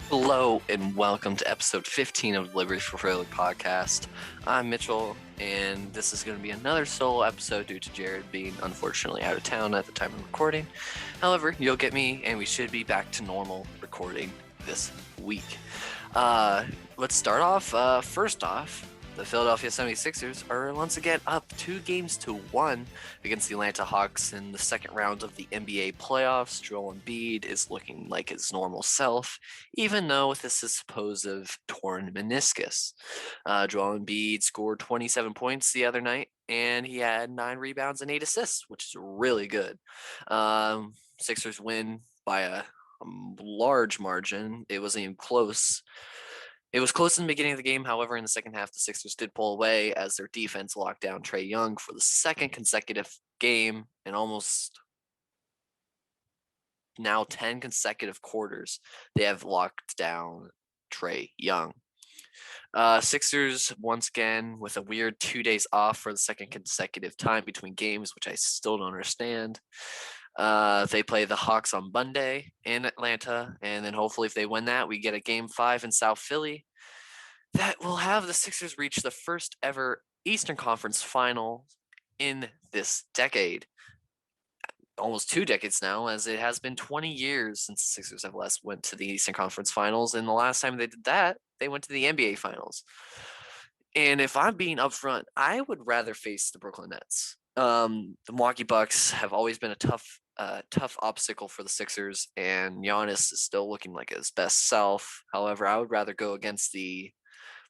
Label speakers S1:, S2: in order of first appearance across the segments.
S1: Hello and welcome to episode 15 of the Liberty for Fairly podcast. I'm Mitchell, and this is going to be another solo episode due to Jared being unfortunately out of town at the time of recording. However, you'll get me, and we should be back to normal recording this week. Let's start off. First off, the Philadelphia 76ers are once again up 2-1 against the Atlanta Hawks in the second round of the NBA playoffs. Joel Embiid is looking like his normal self, even though with this is supposed torn meniscus. Joel Embiid scored 27 points the other night, and he had 9 rebounds and 8 assists, which is really good. Sixers win by a large margin. It wasn't even close. It was close in the beginning of the game. However, in the second half, the Sixers did pull away as their defense locked down Trae Young for the second consecutive game and almost now 10 consecutive quarters. They have locked down Trae Young. Sixers, once again, with a weird 2 days off for the second consecutive time between games, which I still don't understand. They play the Hawks on Monday in Atlanta, and then hopefully if they win that, we get a Game 5 in South Philly. That will have the Sixers reach the first ever Eastern Conference final in this decade. Almost 2 decades now, as it has been 20 years since the Sixers have last went to the Eastern Conference Finals, and the last time they did that, they went to the NBA Finals. And if I'm being upfront, I would rather face the Brooklyn Nets. The Milwaukee Bucks have always been a tough obstacle for the Sixers, and Giannis is still looking like his best self. However, I would rather go against the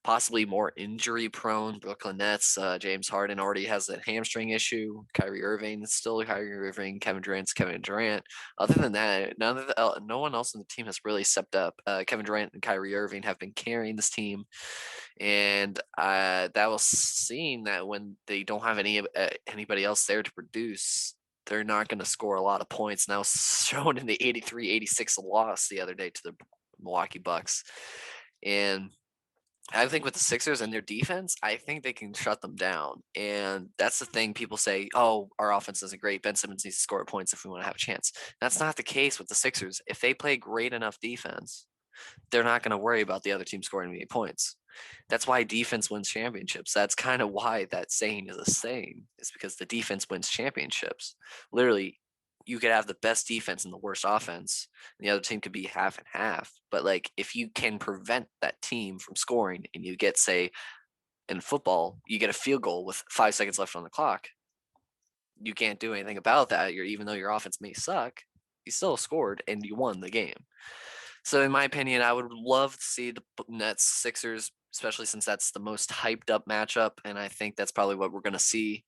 S1: possibly more injury-prone Brooklyn Nets. James Harden already has a hamstring issue. Kyrie Irving is still Kyrie Irving. Kevin Durant's Kevin Durant. Other than that, no one else on the team has really stepped up. Kevin Durant and Kyrie Irving have been carrying this team, and that was seen that when they don't have anybody else there to produce, they're not going to score a lot of points. Now shown in the 83-86 loss the other day to the Milwaukee Bucks. And I think with the Sixers and their defense, I think they can shut them down. And that's the thing people say, oh, our offense isn't great. Ben Simmons needs to score points if we want to have a chance. That's not the case with the Sixers. If they play great enough defense, they're not going to worry about the other team scoring many points. That's why defense wins championships. That's kind of why that saying is a saying, is because the defense wins championships. Literally, you could have the best defense and the worst offense, and the other team could be half and half. But like, if you can prevent that team from scoring, and you get, say, in football, you get a field goal with 5 seconds left on the clock, you can't do anything about that. Even though your offense may suck, you still scored and you won the game. So in my opinion, I would love to see the Nets Sixers, especially since that's the most hyped up matchup, and I think that's probably what we're going to see.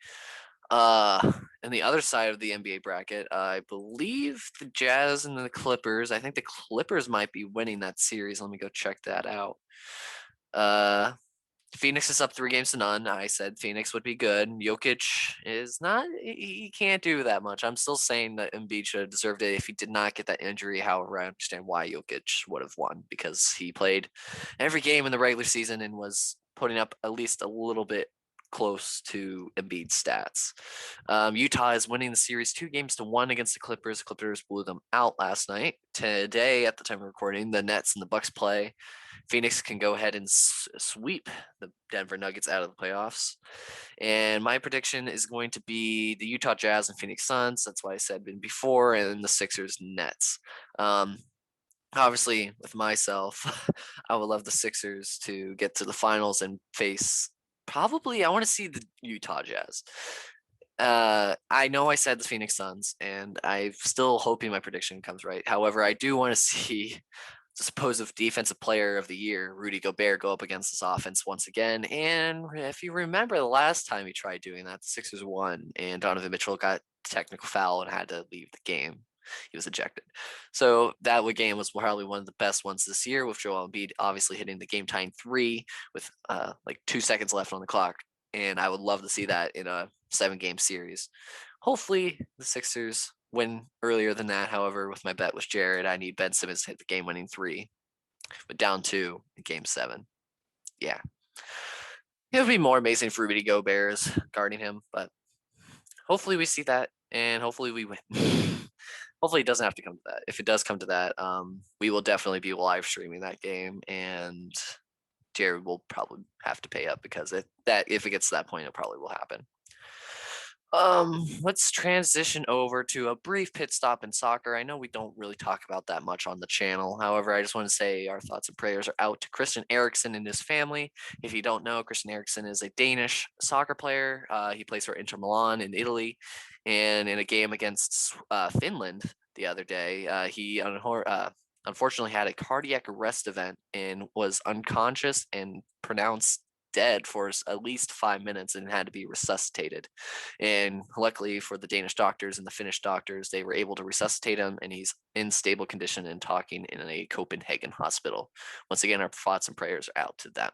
S1: And the other side of the NBA bracket, I believe the Jazz and the Clippers. I think the Clippers might be winning that series. Let me go check that out. Uh, Phoenix is up 3-0. I said Phoenix would be good. Jokic is not. He can't do that much. I'm still saying that Embiid should have deserved it if he did not get that injury. However, I understand why Jokic would have won, because he played every game in the regular season and was putting up at least a little bit close to Embiid's stats. Utah is winning the series 2-1 against the Clippers. The Clippers blew them out last night. Today, at the time of recording, the Nets and the Bucks play. Phoenix can go ahead and sweep the Denver Nuggets out of the playoffs. And my prediction is going to be the Utah Jazz and Phoenix Suns. That's what I said before, and the Sixers Nets. Obviously, with myself, I would love the Sixers to get to the finals and face probably, I want to see the Utah Jazz. I know I said the Phoenix Suns, and I'm still hoping my prediction comes right. However, I do want to see the supposed defensive player of the year, Rudy Gobert, go up against this offense once again. And if you remember the last time he tried doing that, the Sixers won, and Donovan Mitchell got technical foul and had to leave the game. He was ejected. So that game was probably one of the best ones this year, with Joel Embiid obviously hitting the game-tying 3 with like 2 seconds left on the clock. And I would love to see that in a 7-game series. Hopefully the Sixers win earlier than that. However, with my bet with Jared, I need Ben Simmons to hit the game-winning 3, but down 2 in Game 7. Yeah, it would be more amazing for Rudy Gobert guarding him, but hopefully we see that, and hopefully we win. Hopefully, it doesn't have to come to that. If it does come to that, we will definitely be live streaming that game, and Jared will probably have to pay up because if it gets to that point, it probably will happen. Let's transition over to a brief pit stop in soccer. I know we don't really talk about that much on the channel. However, I just want to say our thoughts and prayers are out to Christian Eriksen and his family. If you don't know, Christian Eriksen is a Danish soccer player. He plays for Inter Milan in Italy, and in a game against Finland the other day, he unfortunately had a cardiac arrest event and was unconscious and pronounced dead for at least 5 minutes and had to be resuscitated. And luckily for the Danish doctors and the Finnish doctors, they were able to resuscitate him, and he's in stable condition and talking in a Copenhagen hospital. Once again, our thoughts and prayers are out to them.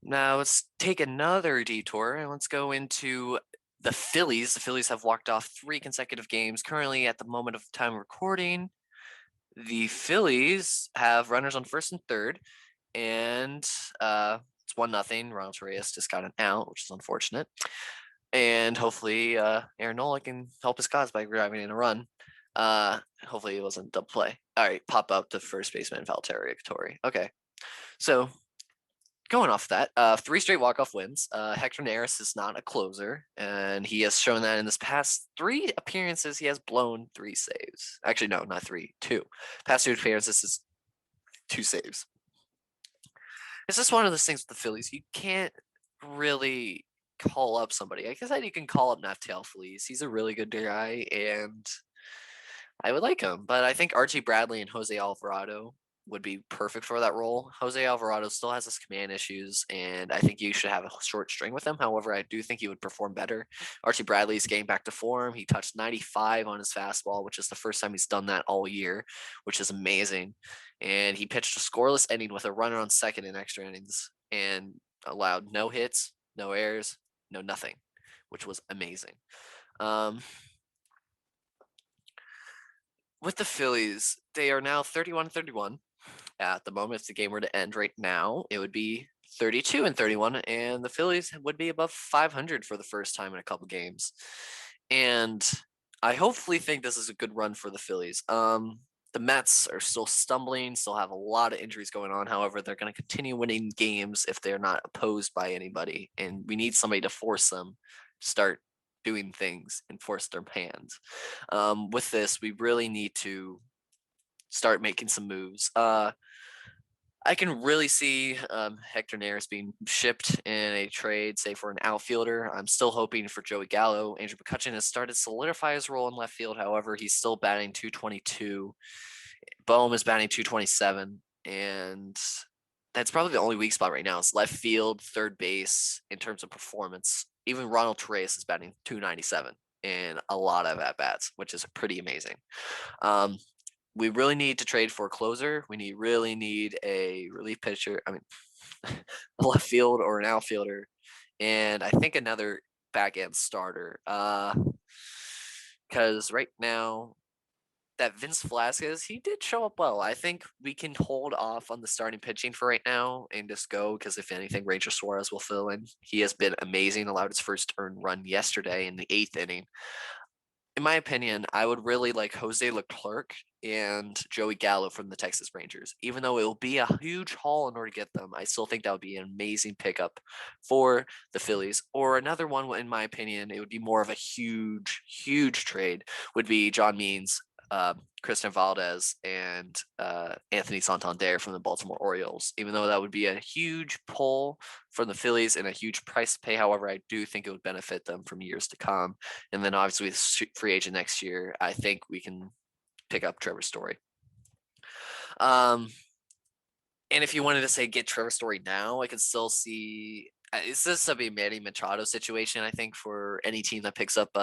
S1: Now let's take another detour and let's go into the Phillies. The Phillies have walked off 3 consecutive games. Currently, at the moment of time of recording, the Phillies have runners on first and third, and it's 1-0. Ronald Reyes just got an out, which is unfortunate. And hopefully, Aaron Nola can help his cause by driving in a run. Hopefully, it wasn't double play. All right, pop up to first baseman Valtteri Vittori. Okay, so going off that, 3 straight walk-off wins. Hector Neris is not a closer, and he has shown that in his past 3 appearances, he has blown 3 saves. Actually, no, not 3, 2. Past 2 appearances is 2 saves. It's just one of those things with the Phillies. You can't really call up somebody. I guess you can call up Naftel Feliz. He's a really good guy, and I would like him. But I think Archie Bradley and Jose Alvarado would be perfect for that role. Jose Alvarado still has his command issues, and I think you should have a short string with him. However, I do think he would perform better. Archie Bradley's getting back to form. He touched 95 on his fastball, which is the first time he's done that all year, which is amazing. And he pitched a scoreless inning with a runner on second in extra innings and allowed no hits, no errors, no nothing, which was amazing. With the Phillies, they are now 31-31. At the moment, if the game were to end right now, it would be 32-31, and the Phillies would be above 500 for the first time in a couple games. And I hopefully think this is a good run for the Phillies. The Mets are still stumbling, still have a lot of injuries going on. However, they're going to continue winning games if they're not opposed by anybody, and we need somebody to force them to start doing things and force their hands. With this, we really need to start making some moves. I can really see Hector Neris being shipped in a trade, say for an outfielder. I'm still hoping for Joey Gallo. Andrew McCutchen has started to solidify his role in left field. However, he's still batting .222. Bohm is batting .227, and that's probably the only weak spot right now. It's left field, third base in terms of performance. Even Ronald Torres is batting .297 and a lot of at bats, which is pretty amazing. We really need to trade for a closer. We really need a relief pitcher. I mean, a left field or an outfielder, and I think another back end starter. Because right now, that Vince Velasquez, he did show up well. I think we can hold off on the starting pitching for right now and just go, because if anything, Ranger Suarez will fill in. He has been amazing, allowed his first earned run yesterday in the 8th inning. In my opinion, I would really like Jose Leclerc and Joey Gallo from the Texas Rangers. Even though it will be a huge haul in order to get them, I still think that would be an amazing pickup for the Phillies. Or another one, in my opinion, it would be more of a huge, huge trade, would be John Means, Christian Valdez, and Anthony Santander from the Baltimore Orioles. Even though that would be a huge pull from the Phillies and a huge price to pay, however, I do think it would benefit them from years to come. And then obviously with free agent next year, I think we can pick up Trevor Story. And if you wanted to say get Trevor Story now, I could still see. Is this a Manny Machado situation? I think for any team that picks up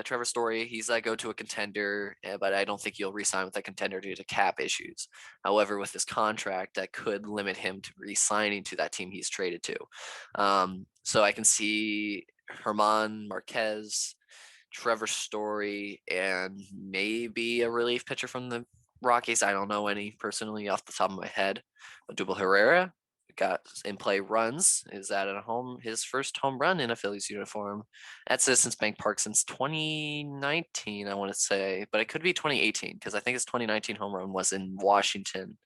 S1: Trevor Story, he's go to a contender, but I don't think he'll re-sign with that contender due to cap issues. However, with this contract, that could limit him to re-signing to that team he's traded to. So I can see Herman Marquez, Trevor Story, and maybe a relief pitcher from the Rockies. I don't know any personally off the top of my head. But Dubal Herrera got in play runs is at a home his first home run in a Phillies uniform at Citizens Bank Park since 2019, I want to say, but it could be 2018 because I think his 2019 home run was in Washington,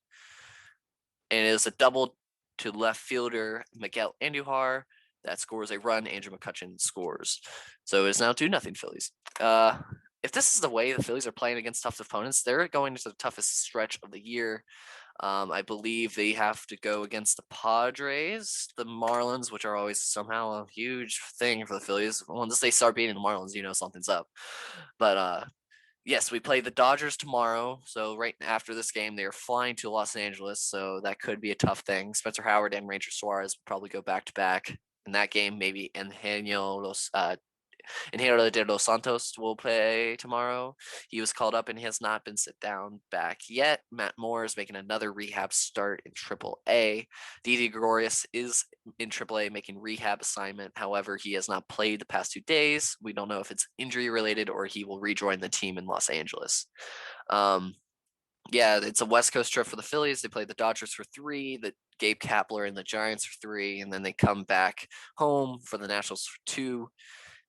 S1: and it was a double to left fielder Miguel Andujar that scores a run. Andrew McCutchen scores, so it's now 2-0 Phillies. If this is the way the Phillies are playing against tough opponents, they're going into the toughest stretch of the year. I believe they have to go against the Padres, the Marlins, which are always somehow a huge thing for the Phillies. Once they start beating the Marlins, something's up. But yes, we play the Dodgers tomorrow. So right after this game, they are flying to Los Angeles. So that could be a tough thing. Spencer Howard and Ranger Suarez will probably go back to back in that game. Maybe Angel de los Santos will play tomorrow. He was called up and has not been sit down back yet. Matt Moore is making another rehab start in AAA. Didi Gregorius is in AAA making rehab assignment. However, he has not played the past 2 days. We don't know if it's injury related or he will rejoin the team in Los Angeles. Yeah, it's a West Coast trip for the Phillies. They play the Dodgers for 3, the Gabe Kapler and the Giants for 3, and then they come back home for the Nationals for 2.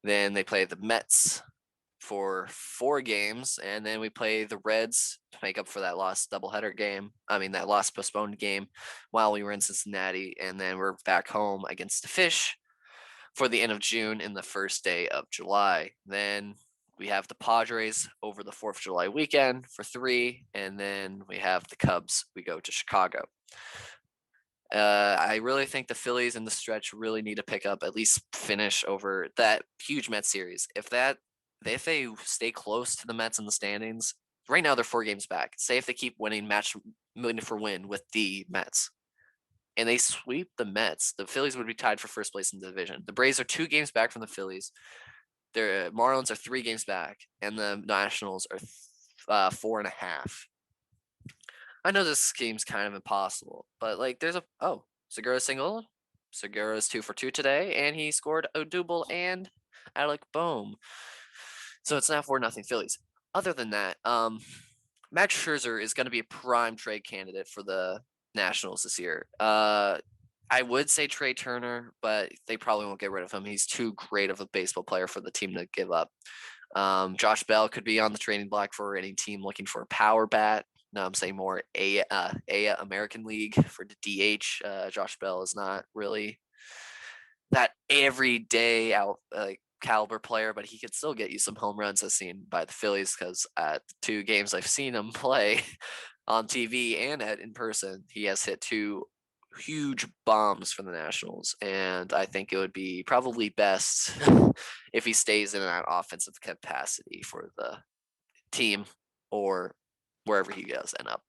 S1: Then they play the Mets for 4 games, and then we play the Reds to make up for that lost doubleheader game. That lost postponed game while we were in Cincinnati, and then we're back home against the Fish for the end of June and the first day of July. Then we have the Padres over the 4th of July weekend for 3, and then we have the Cubs. We go to Chicago. I really think the Phillies in the stretch really need to pick up, at least finish over that huge Mets series. If they stay close to the Mets in the standings, right now they're 4 games back. Say if they keep winning win for win with the Mets, and they sweep the Mets, the Phillies would be tied for first place in the division. The Braves are 2 games back from the Phillies. Their Marlins are 3 games back, and the Nationals are 4.5. I know this scheme's kind of impossible, but there's Segura single. Segura's 2 for 2 today, and he scored a double and Alec Bohm. So it's now 4-0 Phillies. Other than that, Max Scherzer is going to be a prime trade candidate for the Nationals this year. I would say Trey Turner, but they probably won't get rid of him. He's too great of a baseball player for the team to give up. Josh Bell could be on the trading block for any team looking for a power bat. No, I'm saying more American League for the DH. Josh Bell is not really that everyday out caliber player, but he could still get you some home runs as seen by the Phillies because at 2 games I've seen him play on TV and in person, he has hit 2 huge bombs for the Nationals, and I think it would be probably best if he stays in that offensive capacity for the team or wherever he does end up.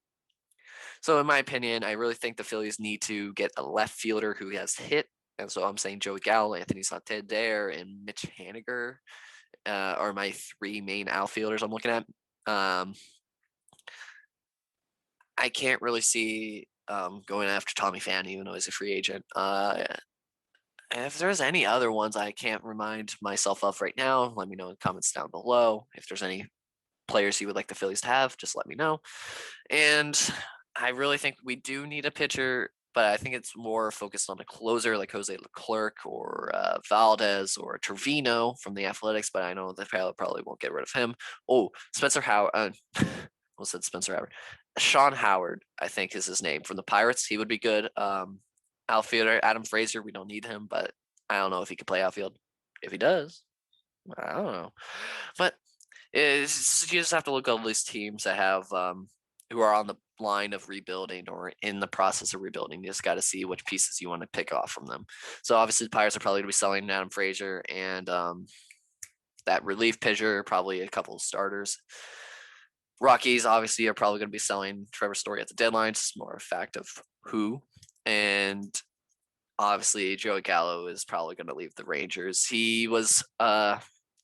S1: So in my opinion, I really think the Phillies need to get a left fielder who has hit, and so I'm saying Joey Gallo, Anthony Santander, and Mitch Haniger are my 3 main outfielders I'm looking at. I can't really see going after Tommy Pham, even though he's a free agent. If there's any other ones I can't remind myself of right now, let me know in the comments down below. If there's any players you would like the Phillies to have, just let me know. And I really think we do need a pitcher, but I think it's more focused on a closer like Jose Leclerc or Valdez or Trevino from the Athletics, but I know the probably won't get rid of him. Oh, Spencer Howard. Said Spencer Howard. Sean Howard, I think is his name, from the Pirates. He would be good. Outfielder Adam Frazier, we don't need him, but I don't know if he could play outfield. If he does, I don't know. But you just have to look at all these teams that have who are on the line of rebuilding or in the process of rebuilding. You just got to see which pieces you want to pick off from them. So obviously the Pirates are probably going to be selling Adam Frazier and that relief pitcher, probably a couple of starters. Rockies obviously are probably going to be selling Trevor Story at the deadline. It's more a fact of who. And obviously Joey Gallo is probably going to leave the Rangers. He was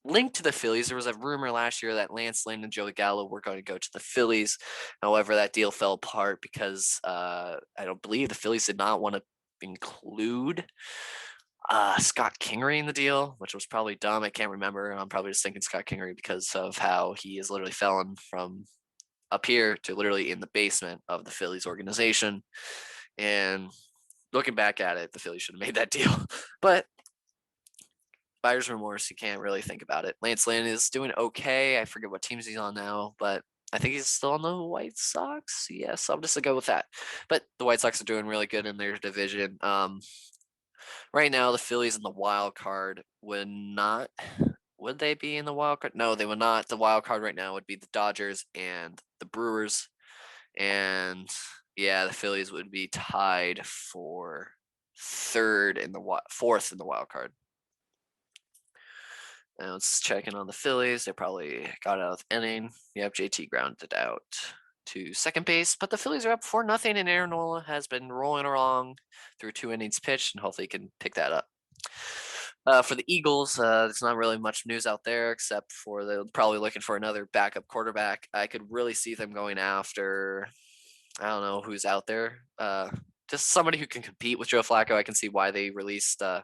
S1: linked to the Phillies. There was a rumor last year that Lance Lynn and Joey Gallo were going to go to the Phillies. However, that deal fell apart because I don't believe the Phillies did not want to include Scott Kingery in the deal, which was probably dumb. I can't remember. I'm probably just thinking Scott Kingery because of how he is literally fallen from up here to literally in the basement of the Phillies organization. And looking back at it, the Phillies should have made that deal. But buyer's remorse, you can't really think about it. Lance Lynn is doing okay. I forget what teams he's on now, but I think he's still on the White Sox. Yes, I'm just gonna go with that. But the White Sox are doing really good in their division. Right now, the Phillies in the wild card would not. Would they be in the wild card? No, they would not. The wild card right now would be the Dodgers and the Brewers, and yeah, the Phillies would be tied for fourth in the wild card. And let's check in on the Phillies. They probably got out of the inning. Yep, JT grounded out to second base, but the Phillies are up 4-0, and Aaron Nola has been rolling along through 2 innings pitched, and hopefully he can pick that up. For the Eagles, there's not really much news out there except for they're probably looking for another backup quarterback. I could really see them going after, I don't know who's out there. Just somebody who can compete with Joe Flacco. I can see why they released the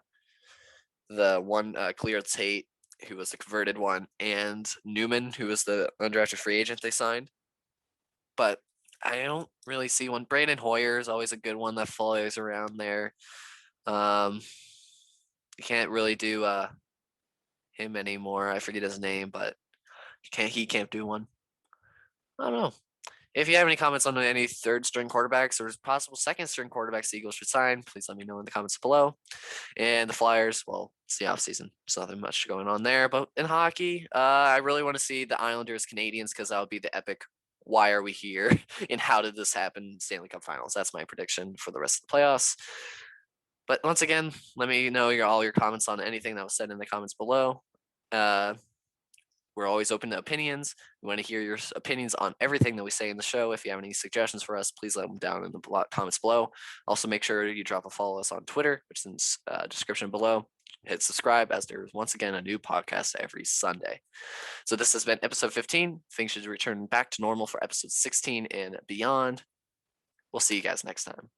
S1: one Clear Tate, who was the converted one, and Newman, who was the undrafted free agent they signed. But I don't really see one. Brandon Hoyer is always a good one that follows around there. You can't really do him anymore. I forget his name, but he can't do one. I don't know. If you have any comments on any third string quarterbacks or possible second string quarterbacks the Eagles should sign, please let me know in the comments below. And the Flyers, well, it's the offseason. There's nothing much going on there. But in hockey, I really want to see the Islanders Canadians because that would be the epic why are we here and how did this happen Stanley Cup Finals. That's my prediction for the rest of the playoffs. But once again, let me know all your comments on anything that was said in the comments below. We're always open to opinions. We want to hear your opinions on everything that we say in the show. If you have any suggestions for us, please let them down in the comments below. Also, make sure you drop a follow us on Twitter, which is in the description below. Hit subscribe as there's once again a new podcast every Sunday. So this has been episode 15. Things should return back to normal for episode 16 and beyond. We'll see you guys next time.